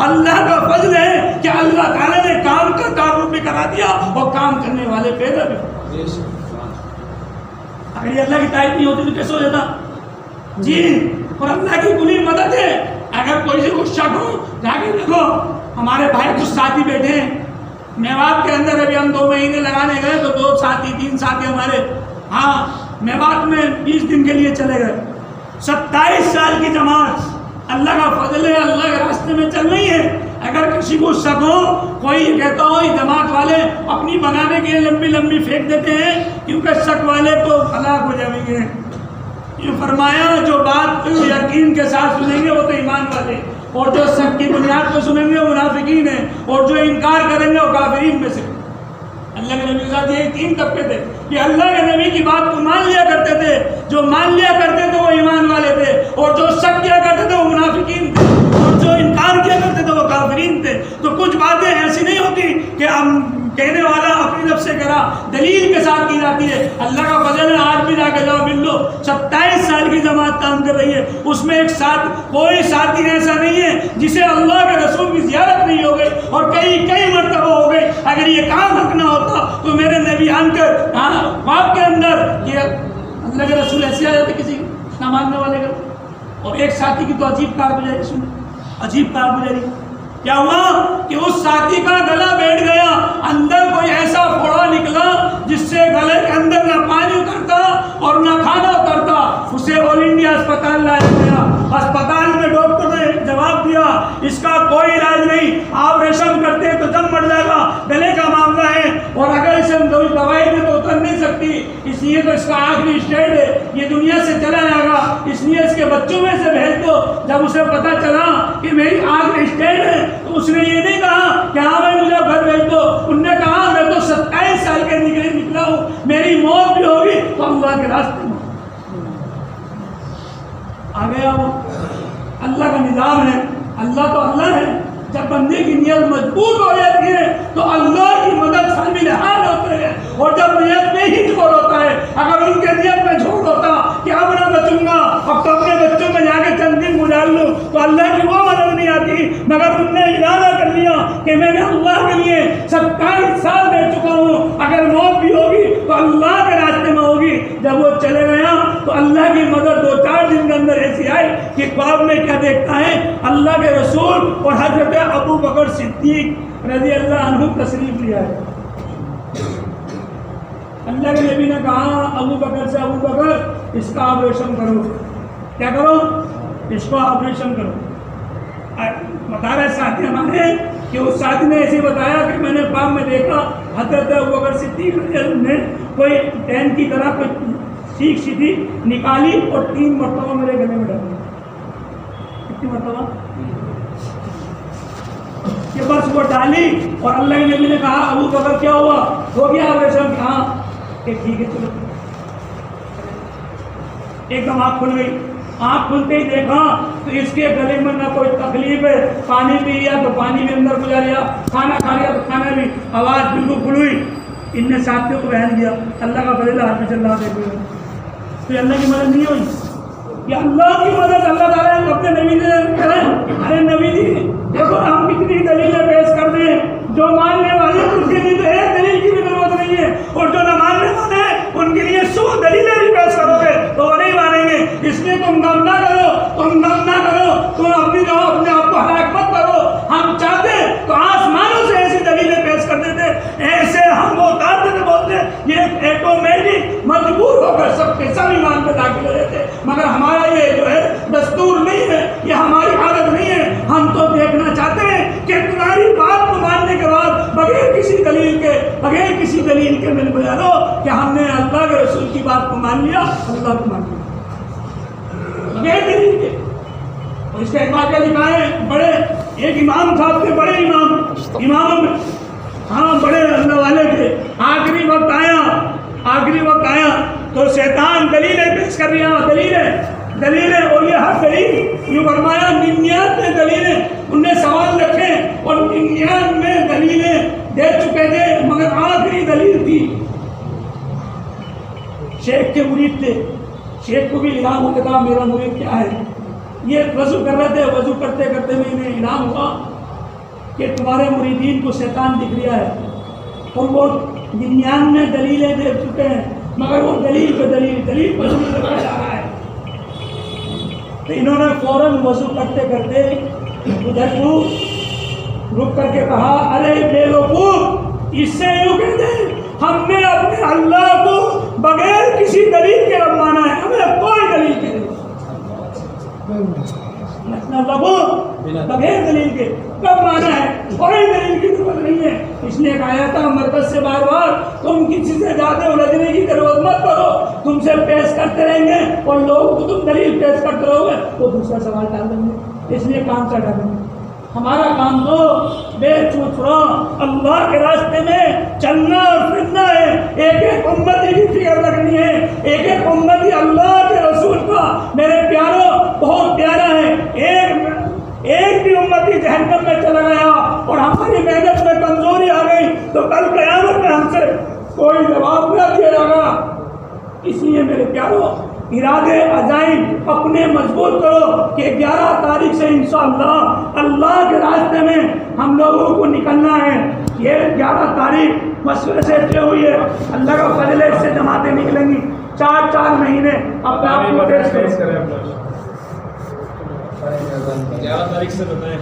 اللہ کا فضل ہے کہ اللہ تعالیٰ نے کام کا تعارف بھی کرا دیا اور کام کرنے والے پیدا بھی. اگر یہ اللہ کی تائید نہیں ہوتی تو کیسے ہو جاتا؟ جی. اور اللہ کی کلی مدد ہے. اگر کوئی سے کچھ شک ہو جا کے دیکھو. ہمارے بھائی کچھ ساتھی بیٹھے ہیں میوات کے اندر. ابھی ہم 2 مہینے لگانے گئے تو 2 ساتھی 3 ساتھی ہمارے میوات میں 20 دن کے لیے چلے گئے. 27 سال کی جماعت. اللہ کا فضل ہے, اللہ کے راستے میں چل رہی ہے. اگر کسی کو شک ہو, کوئی یہ کہتا ہو یہ جماعت والے اپنی بنانے کے لیے لمبی لمبی پھینک دیتے ہیں کیونکہ شک والے تو ہلاک ہو جائیں گے. یہ فرمایا جو بات یقین کے ساتھ سنیں گے وہ تو ایمان والے, اور جو شک کی بنیاد پہ سنیں گے وہ منافقین ہیں, اور جو انکار کریں گے وہ کافرین میں سے. اللہ کے نبی کے ساتھ یہ 3 طبقے تھے کہ اللہ کے نبی کی بات کو مان لیا کرتے تھے. جو مان لیا کرتے تھے وہ ایمان والے تھے, اور جو شک کیا کرتے تھے وہ منافقین تھے, اور جو انکار کیا کرتے تھے وہ کافرین تھے. تو کچھ باتیں ایسی نہیں ہوتی کہ ہم کہنے والا اپنی طرف سے کرا, دلیل کے ساتھ کی جاتی ہے. اللہ کا فضل ہے, آج بھی جا کے جاؤ مل لو. 27 سال کی جماعت کام کر رہی ہے, اس میں ایک ساتھ کوئی ساتھی ایسا نہیں ہے جسے اللہ کے رسول کی زیارت نہیں ہو گئی, اور کئی مرتبہ ہو گئی. اگر یہ کام حق نہ ہوتا تو میرے نبی آن کر باپ کے اندر یہ اللہ کے رسول ایسے آ جاتے کسی نہ ماننے والے کا. اور ایک ساتھی کی تو عجیب کارگزاری سنی, عجیب کارگزاری. کیا ہوا کہ اس ساتھی کا گلا بیٹھ گیا, اندر کوئی ایسا پھوڑا نکلا جس سے گلے کے اندر نہ پانی اترتا اور نہ کھانا اترتا. اسے آل انڈیا اسپتال لایا گیا. اسپتال میں ڈاکٹر نے جواب دیا اس کا کوئی علاج نہیں, آپریشن کرتے تو جب مر جائے گا, گلے کا معاملہ ہے, اور اگر اسے دوائی دے تو اتر نہیں سکتی, اس لیے تو اس کا آخری اسٹیج ہے, یہ دنیا سے چلا جائے گا, اس لیے اس کے بچوں میں سے بھیج دو. جب اسے پتا چلا کہ میری آخری اسٹیج ہے تو اس نے یہ نہیں کہا کہ ہاں بھائی مجھے گھر بھیج دو. ان نے کہا میں تو 27 سال کے نکلا ہوں, میری موت بھی ہوگی تو اللہ کے راستے میں آ گیا. وہ اللہ کا نظام ہے. اللہ تو اللہ ہے. جب بندے کی نیت مضبوط ہو جاتی ہے تو اللہ کی مدد شامل حال ہوتے ہیں, اور جب نیت میں ہی جھوڑ ہوتا ہے, اگر ان کے نیت میں جھوڑ ہوتا کہ اب نہ بچوں گا, اب تو اپنے بچوں میں جا کے چند دن گزار لوں, تو اللہ کی وہ مدد نہیں آتی. مگر ان نے ارادہ کر لیا کہ میں نے اللہ کے لیے 27 سال دے چکا ہوں, اگر موت بھی ہوگی تو اللہ کے راستے میں ہوگی. جب وہ چلے گیا تو اللہ کی مدد 2-4 دن کے اندر ایسی آئی کہ خواب میں کیا دیکھتا ہے, اللہ کے رسول اور حضرت ابو بکر صدیق رضی اللہ عنہ تشریف لیا ہے. اللہ کے نبی نے کہا ابو بکر سے, ابو بکر اس کا آپریشن کرو. کیا کرو؟ اس کو آپریشن کرو. بتا رہے ساتھی ہمارے کہ اس ساتھی نے ایسے بتایا کہ میں نے خواب میں دیکھا حضرت ابو بکر صدیق نے کوئی ٹین کی طرح کوئی سیکھ سی تھی نکالی اور 3 مرتبہ میرے گلے میں ڈالی. کتنی مرتبہ؟ کہ بس وہ ڈالی, اور اللہ کے نبی نے کہا ابو بکر کیا ہوا, ہو گیا آپریشن؟ ہاں. کہ ٹھیک ہے چلو. ایک دم آنکھ کھل گئی. آنکھ کھلتے ہی دیکھا تو اس کے گلے میں نہ کوئی تکلیف ہے, پانی پی لیا تو پانی بھی اندر گزار لیا, کھانا کھا لیا تو کھانا بھی, آواز بالکل کھل ہوئی. ان نے ساتھیوں کو بیان دیا اللہ کا فضل ہاتھ میں چل رہا دیکھو. تو اللہ کی مدد نہیں ہوئی, یہ اللہ کی مدد اللہ تعالیٰ نے اپنے نبی نے کریں. ارے نبی جی دیکھو ہم کتنی دلیلیں پیش کر دیں, جو ماننے والے ان کے لیے تو ایک دلیل کی بھی ضرورت نہیں ہے, اور جو نہ ماننے والے ان کے لیے 100 دلیلیں بھی پیش کرو گے تو وہ نہیں مانیں گے. اس لیے تم غم نہ کرو, تم اپنی جو اپنے آپ کو ہلاک مت کرو. ہم چاہتے تو آسمانوں سے ایسی دلیلیں پیش کر دیتے, ایسے ہم وہ اتار دیتے, بولتے یہ آٹومیٹک مجبور ہو کر سب کے سب ایمان پہ داخل ہو جاتے. مگر ہمارا یہ جو ہے دستور نہیں ہے, یہ ہماری عادت نہیں ہے. ہم تو دیکھنا چاہتے ہیں کہ تمہاری بات کو ماننے کے بعد بغیر کسی دلیل کے میں نے بتا دو کہ ہم نے اللہ کے رسول کی بات کو مان لیا, اللہ کو مان لیا بغیر دلیل کے. اور اس کا ایک واقعہ لکھا ہے, بڑے ایک امام تھا, اپنے بڑے اماموں میں, ہاں بڑے اللہ والے تھے. آخری وقت آیا تو شیطان دلیلیں پیش کر رہا, دلیلیں اور یہ ہر دلیل یوں فرمایا 99 دلیلیں ان نے سوال رکھے اور 99 دلیلیں دے چکے تھے, مگر آخری دلیل تھی. شیخ کے مرید تھے, شیخ کو بھی الہام ہو گیا میرا مرید کیا ہے. یہ وضو کر رہے تھے, وضو کرتے کرتے میں انہیں الہام ہوا کہ تمہارے مریدین کو شیطان دکھ رہا ہے اور وہ 99 دلیلیں دے چکے ہیں، مگر وہ دلیل پہ دلیل پر لگا جا رہا ہے۔ تو انہوں نے فوراً وضو کرتے کرتے ادھر کو رک کر کے کہا، ارے بے وقوف، اس سے یوں کہتے ہیں ہم نے اپنے اللہ کو بغیر کسی دلیل کے رب مانا ہے، ہمیں کوئی دلیل کے نہیں، بغیر دلیل کے کب مانا ہے، کوئی دلیل کی ضرورت نہیں ہے۔ اس نے کہا تھا مرکز سے بار بار تم کسی سے زیادہ الجھنے کی ضرورت مت کرو، تم سے پیش کرتے رہیں گے اور لوگوں کو تم دلیل پیش کرتے رہو گے تو دوسرا سوال ڈال دیں گے، اس لیے کام چڑھا دیں گے۔ ہمارا کام تو بے چھوڑا اللہ کے راستے میں چلنا اور پھرنا ہے، ایک ایک امتی کی فکر رکھنی ہے، ایک ایک امتی اللہ کے رسول کا میرے پیاروں بہت پیارا ہے۔ ایک بھی امتی جہنم میں چلا گیا اور ہماری محنت میں کمزوری آ گئی تو کل قیامت میں ہم سے کوئی جواب نہ دیا جائے گا۔ اس لیے میرے پیاروں ارادے عزائم اپنے مضبوط کرو کہ 11 تاریخ سے انشاءاللہ اللہ کے راستے میں ہم لوگوں کو نکلنا ہے۔ یہ 11 تاریخ مشورے سے طے ہوئی ہے، اللہ کا فضل ہے، اس سے جماعتیں نکلیں گی 4 مہینے اپنے آپ کو پیش کریں۔ 11 تاریخ سے بتائیں۔